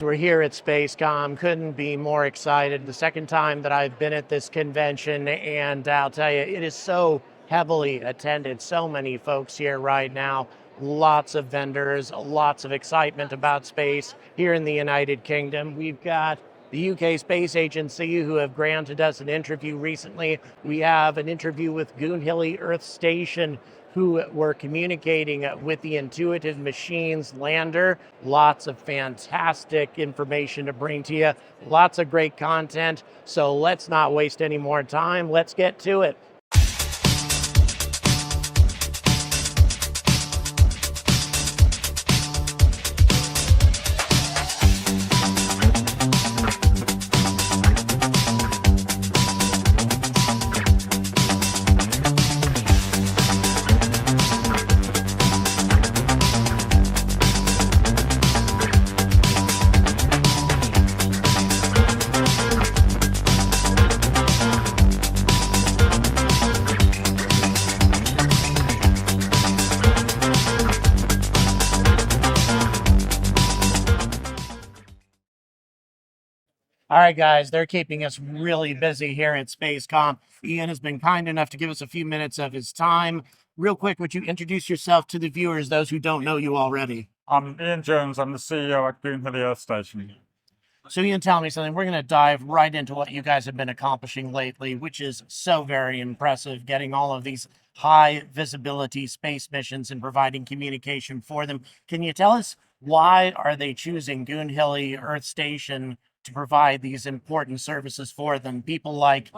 We're here at SpaceCom. Couldn't be more excited. The second time that I've been at this convention, and I'll tell you, it is so heavily attended. So many folks here right now. Lots of vendors, lots of excitement about space here in the United Kingdom. We've got the UK Space Agency, who have granted us an interview recently. We have an interview with Goonhilly Earth Station, who were communicating with the Intuitive Machines lander. Lots of fantastic information to bring to you. Lots of great content. So let's not waste any more time. Let's get to it. All right, guys, they're keeping us really busy here at SpaceCom. Ian has been kind enough to give us a few minutes of his time. Real quick, would you introduce yourself to the viewers, those who don't know you already? I'm Ian Jones. I'm the CEO at Goonhilly Earth Station. So Ian, tell me something. We're going to dive right into what you guys have been accomplishing lately, which is so very impressive, getting all of these high visibility space missions and providing communication for them. Can you tell us why are they choosing Goonhilly Earth Station to provide these important services for them? People like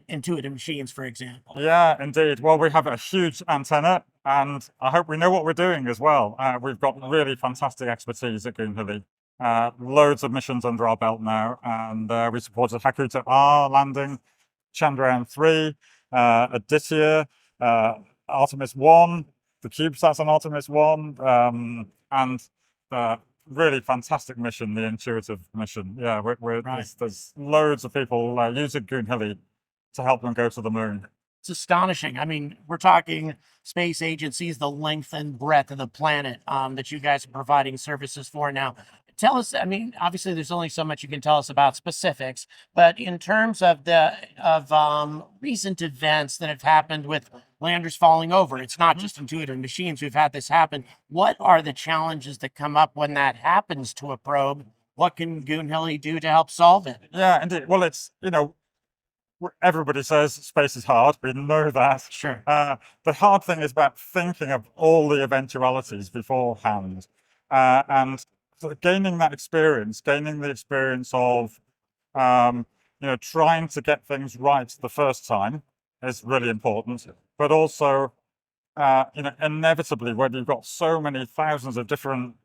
Intuitive Machines, for example. Yeah, indeed. Well, we have a huge antenna, and I hope we know what we're doing as well. We've got really fantastic expertise at Goonhilly. Loads of missions under our belt now, and we supported Hakuta R landing, Chandrayaan-3, Aditya, Artemis 1, the CubeSats on Artemis 1, and really fantastic mission, the Intuitive mission. Yeah, Right. there's loads of people using Goonhilly to help them go to the moon. It's astonishing. I mean, we're talking space agencies, the length and breadth of the planet that you guys are providing services for now. Tell us, I mean, obviously there's only so much you can tell us about specifics, but in terms of recent events that have happened with landers falling over, it's not just Intuitive Machines. We've had this happen. What are the challenges that come up when that happens to a probe? What can Goonhilly do to help solve it? Yeah, indeed. Well, it's, everybody says space is hard. We know that. Sure. The hard thing is about thinking of all the eventualities beforehand, and gaining the experience of, trying to get things right the first time is really important. But also, inevitably, when you've got so many thousands of different,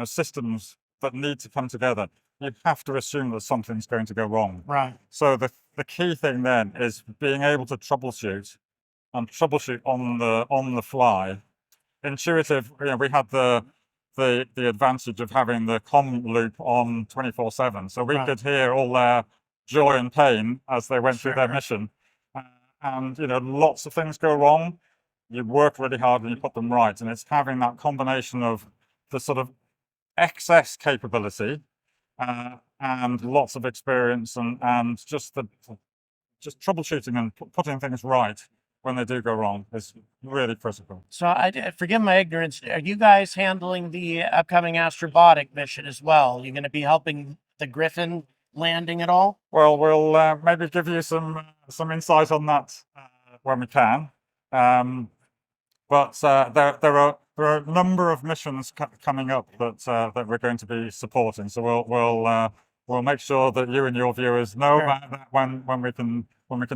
systems that need to come together, you have to assume that something's going to go wrong. Right. So the key thing then is being able to troubleshoot on the fly. Intuitive, we had the advantage of having the comm loop on 24/7, so we could hear all their joy and pain as they went through their mission. And lots of things go wrong. You work really hard and you put them right, and it's having that combination of the sort of excess capability and lots of experience and just troubleshooting and putting things right when they do go wrong is really critical. So forgive my ignorance. Are you guys handling the upcoming Astrobotic mission as well? You're going to be helping the Griffin landing at all? Well, we'll maybe give you some insight on that when we can. But there are a number of missions coming up that we're going to be supporting. So we'll make sure that you and your viewers know about that when we can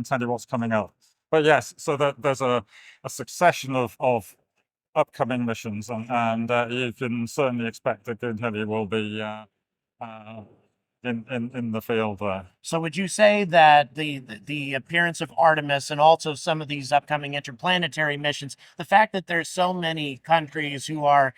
tell you what's coming up. But yes, so there's a succession of upcoming missions, and you can certainly expect that Goonhilly will be in the field there. So would you say that the appearance of Artemis and also some of these upcoming interplanetary missions, the fact that there's so many countries who are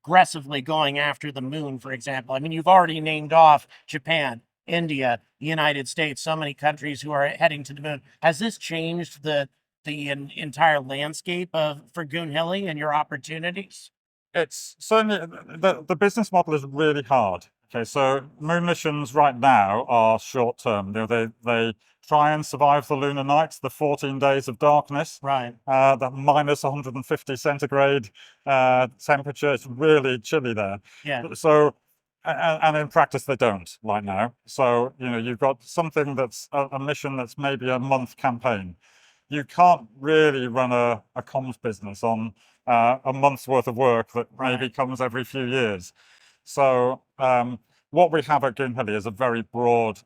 aggressively going after the moon, for example, I mean, you've already named off Japan, India, the United States, so many countries who are heading to the moon. Has this changed the entire landscape for Goonhilly and your opportunities? It's certainly the business model is really hard. Okay, so moon missions right now are short term. They try and survive the lunar nights, the 14 days of darkness. Right. That minus 150 centigrade temperature. It's really chilly there. Yeah. So, and in practice they don't right now. So you've got something that's a mission that's maybe a month campaign. You can't really run a comms business on a month's worth of work that maybe comes every few years. So what we have at Goonhilly is a very broad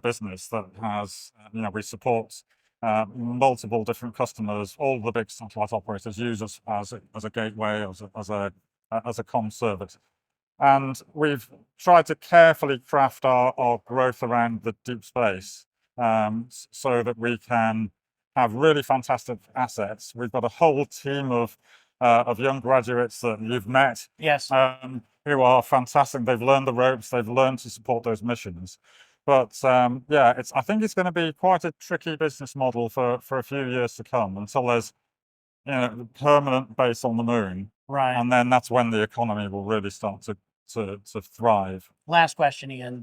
business that has, we support multiple different customers. All the big satellite operators use us as a gateway, as a comm service. And we've tried to carefully craft our growth around the deep space so that we can have really fantastic assets. We've got a whole team of young graduates that you've met. Yes. Who are fantastic. They've learned the ropes. They've learned to support those missions. But yeah, I think it's going to be quite a tricky business model for a few years to come until there's permanent base on the moon. Right. And then that's when the economy will really start to thrive. Last question, Ian.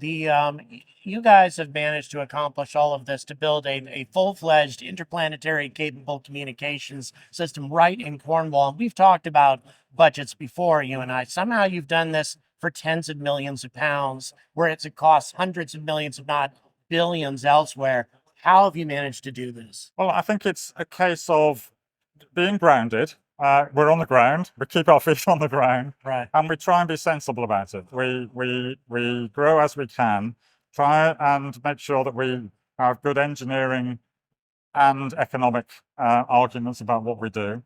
You guys have managed to accomplish all of this to build a full-fledged interplanetary capable communications system right in Cornwall. And we've talked about budgets before, you and I. Somehow you've done this for tens of millions of pounds, whereas it costs hundreds of millions, if not billions elsewhere. How have you managed to do this? Well, I think it's a case of being grounded. We're on the ground. We keep our feet on the ground, right? And we try and be sensible about it. We grow as we can. Try and make sure that we have good engineering and economic arguments about what we do,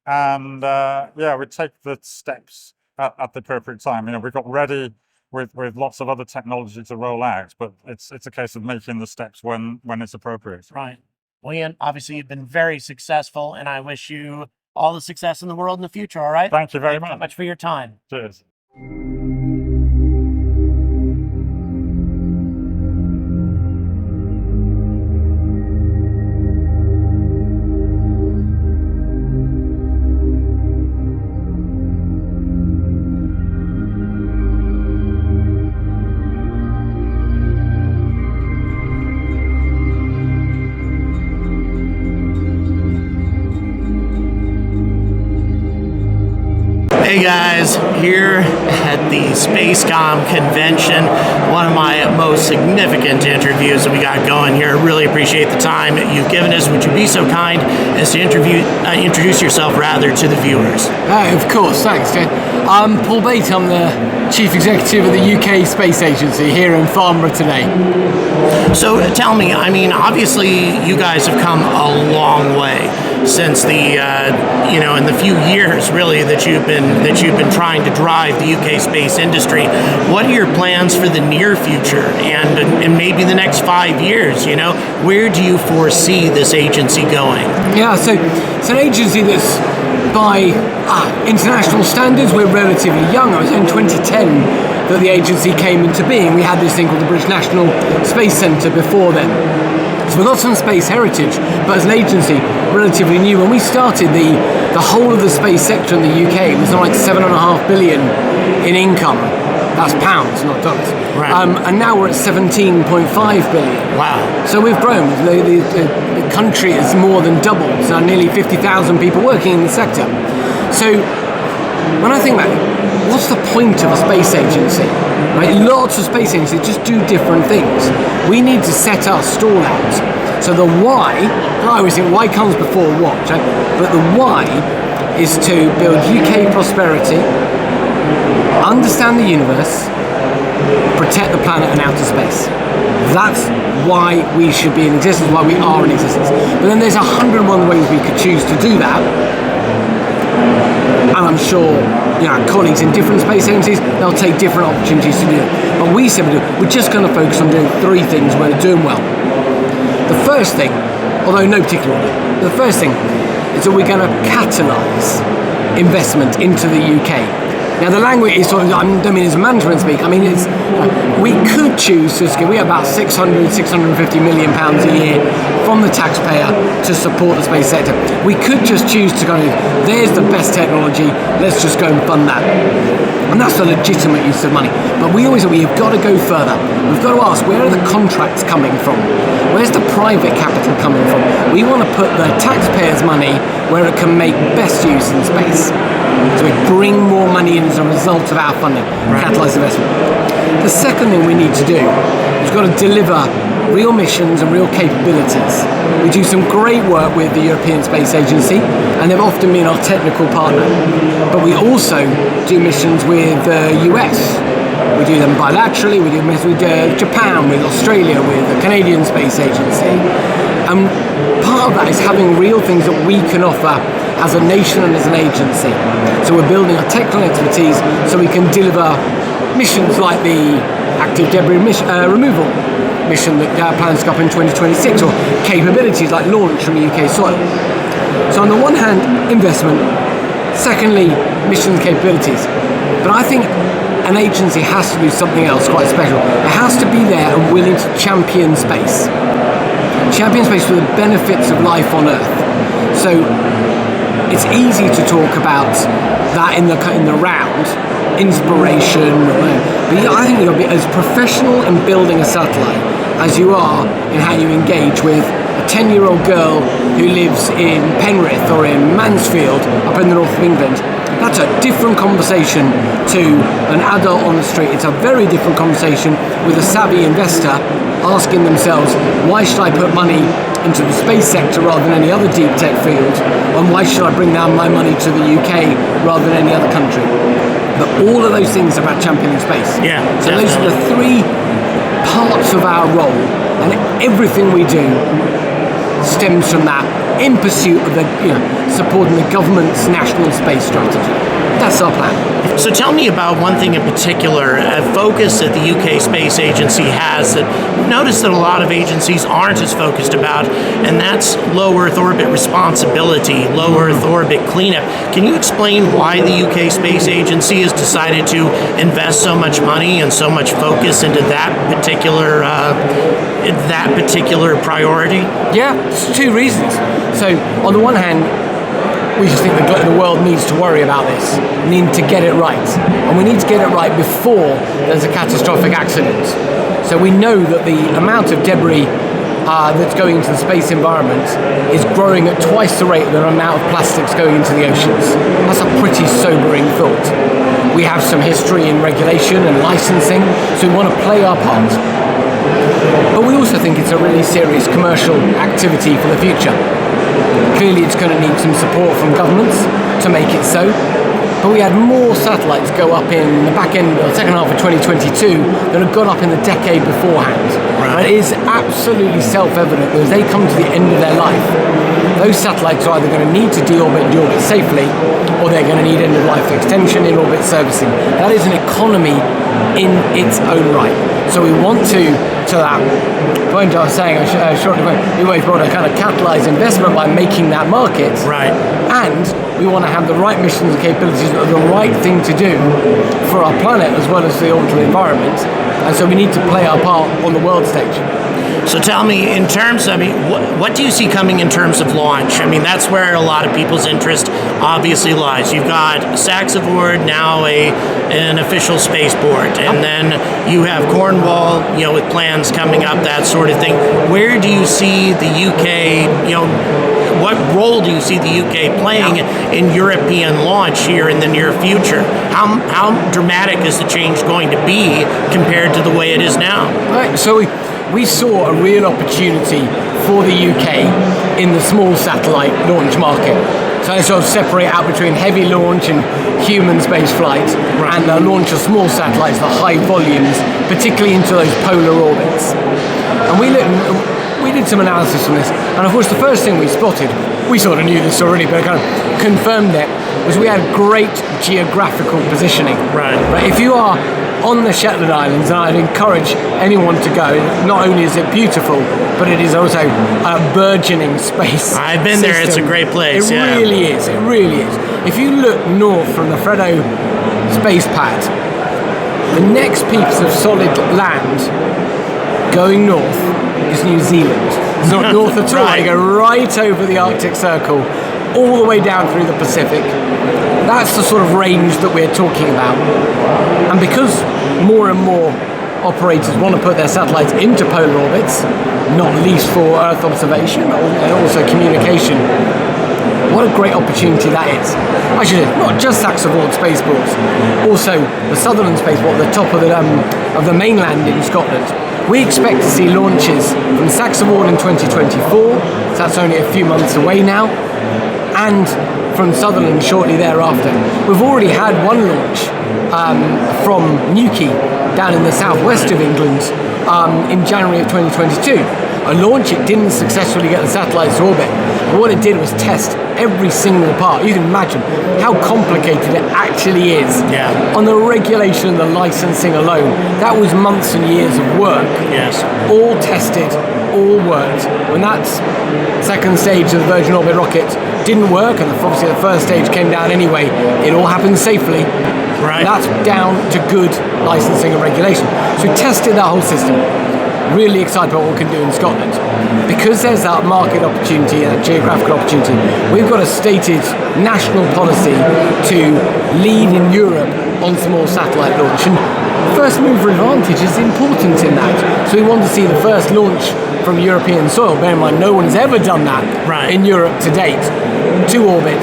and yeah, we take the steps at the appropriate time. We got ready with lots of other technology to roll out, but it's a case of making the steps when it's appropriate. Right. Well, Ian, obviously you've been very successful, and I wish you all the success in the world in the future, all right? Thank you very Thanks so much for your time. Cheers. Hey guys, here at the SpaceCom convention, one of my most significant interviews that we got going here. Really appreciate the time you've given us. Would you be so kind as to introduce yourself rather to the viewers? Of course, thanks, Jen. I'm Paul Bate. I'm the Chief Executive of the UK Space Agency here in Farnborough today. So tell me, I mean, obviously you guys have come a long way since the in the few years really that you've been trying to drive the UK space industry. What are your plans for the near future and maybe the next 5 years? Where do you foresee this agency going? Yeah, so it's an agency that's by international standards, we're relatively young. It was in 2010 that the agency came into being. We had this thing called the British National Space Centre before then. So we've got some space heritage, but as an agency, relatively new. When we started, the whole of the space sector in the UK was like 7.5 billion in income. That's pounds, not dollars. Right. And now we're at 17.5 billion. Wow. So we've grown. The country has more than doubled. So nearly 50,000 people working in the sector. So when I think about it, what's the point of a space agency? Right? Lots of space agencies just do different things. We need to set our stall out. So the why, I always think why comes before what, right? But the why is to build UK prosperity, understand the universe, protect the planet and outer space. That's why we should be in existence, why we are in existence. But then there's 101 ways we could choose to do that. And I'm sure colleagues in different space agencies, they'll take different opportunities to do it. But we said we're just going to focus on doing 3 things where we're doing well. The first thing, although no particular order, the first thing is that we're going to catalyse investment into the UK. Now the language is sort of, I don't mean it's management speak, I mean it's, we could choose to, we have about 650 million pounds a year from the taxpayer to support the space sector. We could just choose to go, there's the best technology, let's just go and fund that. And that's the legitimate use of money. But we always say we've got to go further. We've got to ask, where are the contracts coming from? Where's the private capital coming from? We want to put the taxpayers' money where it can make best use in space. So we bring more money in as a result of our funding, catalyse investment. The second thing we need to do is we've got to deliver real missions and real capabilities. We do some great work with the European Space Agency, and they've often been our technical partner. But we also do missions with the US. We do them bilaterally, we do missions with Japan, with Australia, with the Canadian Space Agency. And part of that is having real things that we can offer as a nation and as an agency. So we're building our technical expertise so we can deliver missions like the active debris removal mission that plans to go up in 2026, or capabilities like launch from UK soil. So on the one hand, investment. Secondly, mission capabilities. But I think an agency has to do something else quite special. It has to be there and willing to champion space. Champion space for the benefits of life on Earth. So it's easy to talk about that in the round, inspiration, but I think you'll be as professional in building a satellite as you are in how you engage with a 10-year-old girl who lives in Penrith or in Mansfield up in the north of England. That's a different conversation to an adult on the street. It's a very different conversation with a savvy investor asking themselves, why should I put money into the space sector rather than any other deep tech field? And why should I bring down my money to the UK rather than any other country? But all of those things are about championing space. Yeah, so definitely. those are the three parts of our role, and everything we do stems from that, in pursuit of supporting the government's national space strategy. That's our plan. So tell me about one thing in particular, a focus that the UK Space Agency has that we've noticed that a lot of agencies aren't as focused about, and that's low Earth orbit responsibility, low Earth orbit cleanup. Can you explain why the UK Space Agency has decided to invest so much money and so much focus into that particular priority? Yeah, it's two reasons. So on the one hand, we just think the world needs to worry about this, need to get it right. And we need to get it right before there's a catastrophic accident. So we know that the amount of debris that's going into the space environment is growing at twice the rate of the amount of plastics going into the oceans. That's a pretty sobering thought. We have some history in regulation and licensing, so we want to play our part. But we also think it's a really serious commercial activity for the future. Clearly it's going to need some support from governments to make it so. But we had more satellites go up in the back end, or second half of 2022 than had gone up in the decade beforehand. Right. It is absolutely self-evident that as they come to the end of their life, those satellites are either going to need to deorbit and deorbit safely, or they're going to need end-of-life extension, in-orbit servicing. That is an economy in its own right. So we want to that point I was saying shortly, we always want to kind of catalyse investment by making that market. Right. And we want to have the right missions and capabilities that are the right thing to do for our planet as well as the orbital environment. And so we need to play our part on the world stage. So tell me, in terms, what do you see coming in terms of launch? I mean, that's where a lot of people's interest obviously lies. You've got Saxavord, now an official spaceport, and then you have Cornwall, with plans coming up, that sort of thing. Where do you see the UK, what role do you see the UK playing in European launch here in the near future? How dramatic is the change going to be compared to the way it is now? Right, so we saw a real opportunity for the UK in the small satellite launch market. So I sort of separate out between heavy launch and human space flight, and the launch of small satellites, the high volumes, particularly into those polar orbits. And we did some analysis on this, and of course the first thing we spotted, we sort of knew this already, but it kind of confirmed it, was we had great geographical positioning. Right. If you are on the Shetland Islands, and I'd encourage anyone to go. Not only is it beautiful, but it is also a burgeoning space. I've been there, it's a great place. It really is, it really is. If you look north from the Freddo space pad. The next piece of solid land going north is New Zealand. It's not north at all. Right. They go right over the Arctic Circle, all the way down through the Pacific. That's the sort of range that we're talking about. And because more and more operators want to put their satellites into polar orbits, not least for Earth observation and also communication, what a great opportunity that is. Actually, not just Saxon spaceports, also the Sutherland spaceport at the top of the mainland in Scotland. We expect to see launches from Saxon in 2024, so that's only a few months away now, and from Sutherland shortly thereafter. We've already had one launch from Newquay down in the southwest of England in January of 2022. A launch, it didn't successfully get the satellites to orbit, but what it did was test every single part. You can imagine how complicated it actually is. Yeah. On the regulation and the licensing alone, that was months and years of work. Yes. All tested, all worked. When that second stage of the Virgin Orbit rocket didn't work, and obviously the first stage came down anyway, it all happened safely. Right. That's down to good licensing and regulation. So we tested that whole system. Really excited about what we can do in Scotland. Because there's that market opportunity and that geographical opportunity, we've got a stated national policy to lead in Europe on small satellite launch. And first mover advantage is important in that. So we want to see the first launch from European soil. Bear in mind, no one's ever done that in Europe to date. To orbit,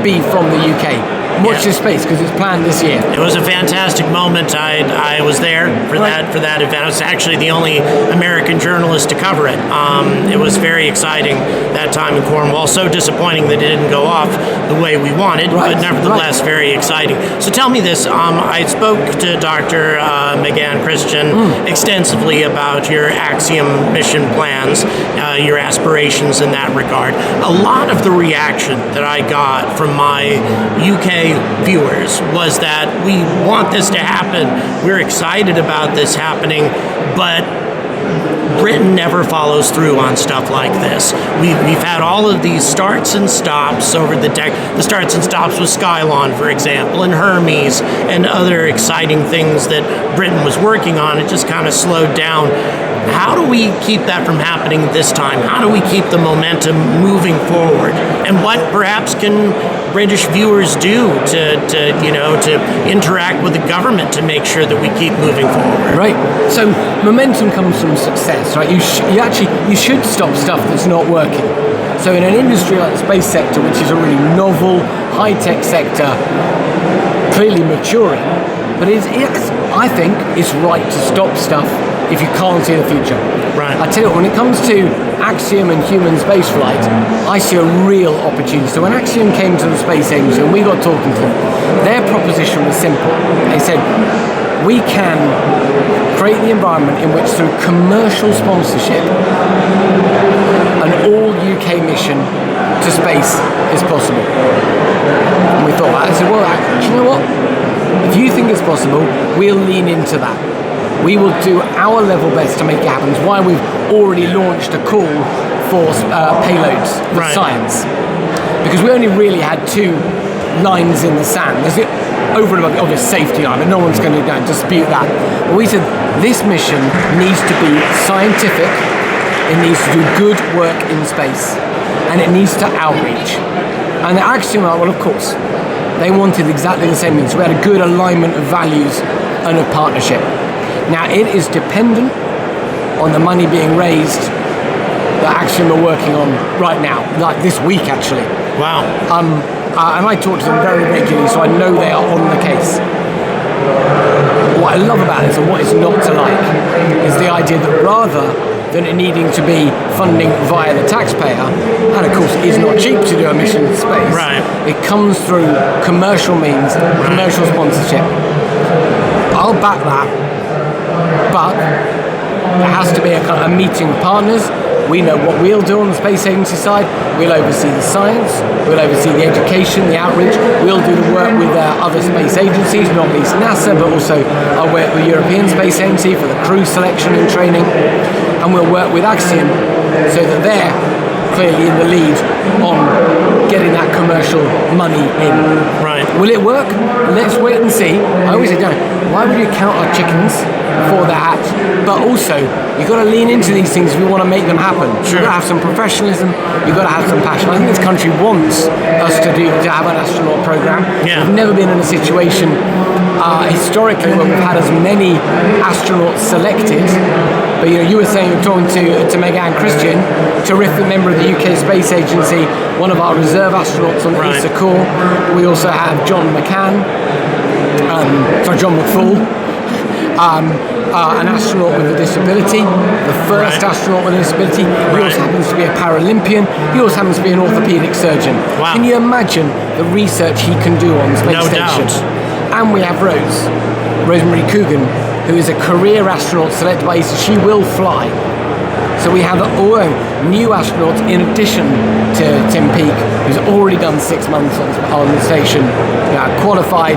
be from the UK. Watch this space because it's planned this year. It was a fantastic moment. I was there for that event. I was actually the only American journalist to cover it. It was very exciting that time in Cornwall. So disappointing that it didn't go off the way we wanted, but nevertheless very exciting. So tell me this. I spoke to Dr. McGann Christian extensively about your Axiom mission plans, your aspirations in that regard. A lot of the reaction that I got from my UK viewers was that we want this to happen. We're excited about this happening, but Britain never follows through on stuff like this. We've had all of these starts and stops over the starts and stops with Skylon, for example, and Hermes, and other exciting things that Britain was working on. It just kind of slowed down. How do we keep that from happening this time? How do we keep the momentum moving forward? And what perhaps can British viewers do to interact with the government to make sure that we keep moving forward? Right. So momentum comes from success, right? You should stop stuff that's not working. So in an industry like the space sector, which is a really novel, high-tech sector, clearly maturing, but I think it's right to stop stuff if you can't see the future. Right. I tell you what, when it comes to Axiom and human spaceflight, I see a real opportunity. So when Axiom came to the space agency and we got talking to them, their proposition was simple. They said, we can create the environment in which through commercial sponsorship an all UK mission to space is possible. And we thought that. I said, well, do you know what? If you think it's possible, we'll lean into that. We will do our level best to make it happen. It's why we've already launched a call for payloads for science. Because we only really had two lines in the sand. There's over and above the obvious safety line, but no one's going to dispute that. But we said this mission needs to be scientific, it needs to do good work in space, and it needs to outreach. And the Axiom, well, of course, they wanted exactly the same thing. So we had a good alignment of values and of partnership. Now, it is dependent on the money being raised that Axiom are working on right now, like this week, actually. Wow. And I talk to them very regularly, so I know they are on the case. What I love about it and what is not to like is the idea that rather than it needing to be funding via the taxpayer, and of course it is not cheap to do a mission in space, it comes through commercial means, commercial sponsorship. I'll back that. But there has to be a meeting of partners. We know what we'll do on the space agency side. We'll oversee the science, we'll oversee the education, the outreach. We'll do the work with other space agencies, not least NASA, but also I'll work with the European Space Agency for the crew selection and training. And we'll work with Axiom so that they're clearly in the lead on getting that commercial money in. Right. Will it work? Let's wait and see. I always say, why would you count our chickens before they're hatched? But also, you've got to lean into these things if you want to make them happen. Sure. You've got to have some professionalism, you've got to have some passion. I think this country wants us to have an astronaut program. Yeah. We've never been in a situation historically where we've had as many astronauts selected. But you were saying, you're talking to Megan Christian, terrific member of the UK Space Agency, one of our reserve astronauts on the Right. ESA core. We also have John McCall, an astronaut with a disability, the first Right. astronaut with a disability. He also happens to be a Paralympian. He also happens to be an orthopedic surgeon. Wow. Can you imagine the research he can do on the space No station? doubt. And we have Rosemary Coogan, who is a career astronaut selected by ESA. She will fly. So we have new astronauts in addition to Tim Peake, who's already done 6 months on the station, qualified.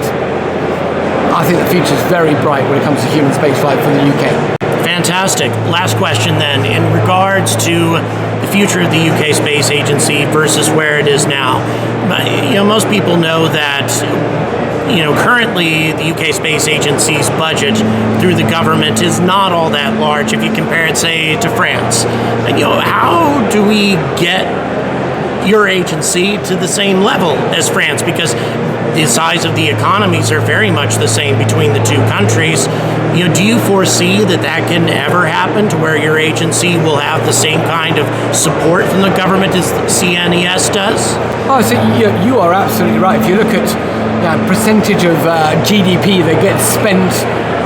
I think the future's very bright when it comes to human spaceflight for the UK. Fantastic. Last question then. In regards to the future of the UK Space Agency versus where it is now, most people know that currently the UK Space Agency's budget through the government is not all that large if you compare it, say, to France. How do we get your agency to the same level as France? Because the size of the economies are very much the same between the two countries. Do you foresee that can ever happen to where your agency will have the same kind of support from the government as the CNES does? Oh, so you are absolutely right. If you look at percentage of GDP that gets spent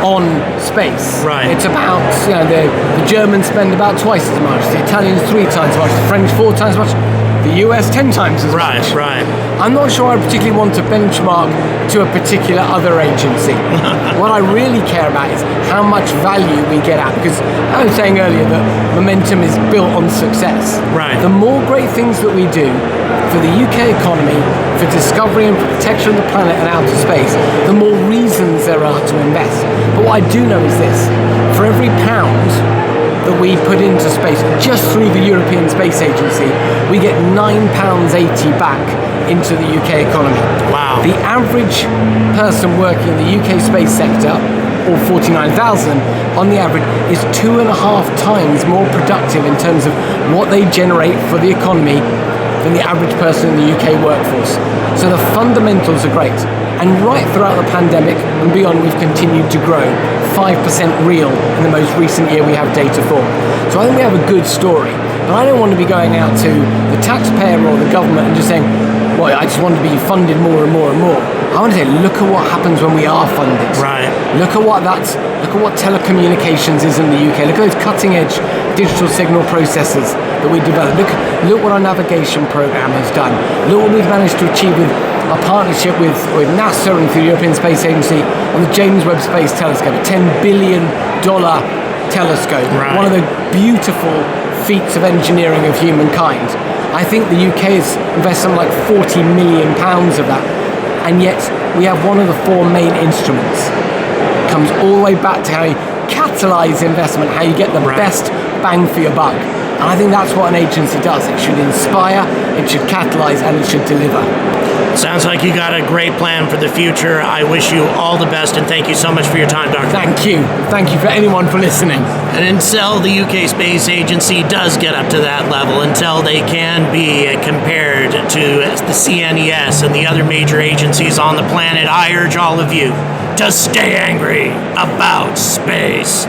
on space, Right. it's about, the Germans spend about twice as much, the Italians 3 times as much, the French 4 times as much, the US 10 times as much. Right. I'm not sure I particularly want to benchmark to a particular other agency. What I really care about is how much value we get out, because I was saying earlier that momentum is built on success. Right. The more great things that we do for the UK economy, for discovery and protection of the planet and outer space, the more reasons there are to invest. But what I do know is this: for every pound that we put into space just through the European Space Agency, we get £9.80 back into the UK economy. Wow. The average person working in the UK space sector, or 49,000 on the average, is 2.5 times more productive in terms of what they generate for the economy than the average person in the UK workforce. So the fundamentals are great. And right throughout the pandemic and beyond, we've continued to grow. 5% real in the most recent year we have data for. So I think we have a good story. But I don't want to be going out to the taxpayer or the government and just saying, well, I just want to be funded more and more and more. I want to say, look at what happens when we are funded. Right. Look at what telecommunications is in the UK. Look at those cutting edge digital signal processors that we developed. Look what our navigation program has done. Look what we've managed to achieve with our partnership with NASA and the European Space Agency on the James Webb Space Telescope, a $10 billion telescope. Right. One of the beautiful feats of engineering of humankind. I think the UK has invested something like £40 million of that, and yet we have one of the 4 main instruments. It comes all the way back to how you catalyse investment, how you get the best bang for your buck. And I think that's what an agency does. It should inspire, it should catalyse, and it should deliver. Sounds like you got a great plan for the future. I wish you all the best, and thank you so much for your time, Dr. Thank you. Thank you for anyone for listening. And until the UK Space Agency does get up to that level, until they can be compared to the CNES and the other major agencies on the planet, I urge all of you to stay angry about space.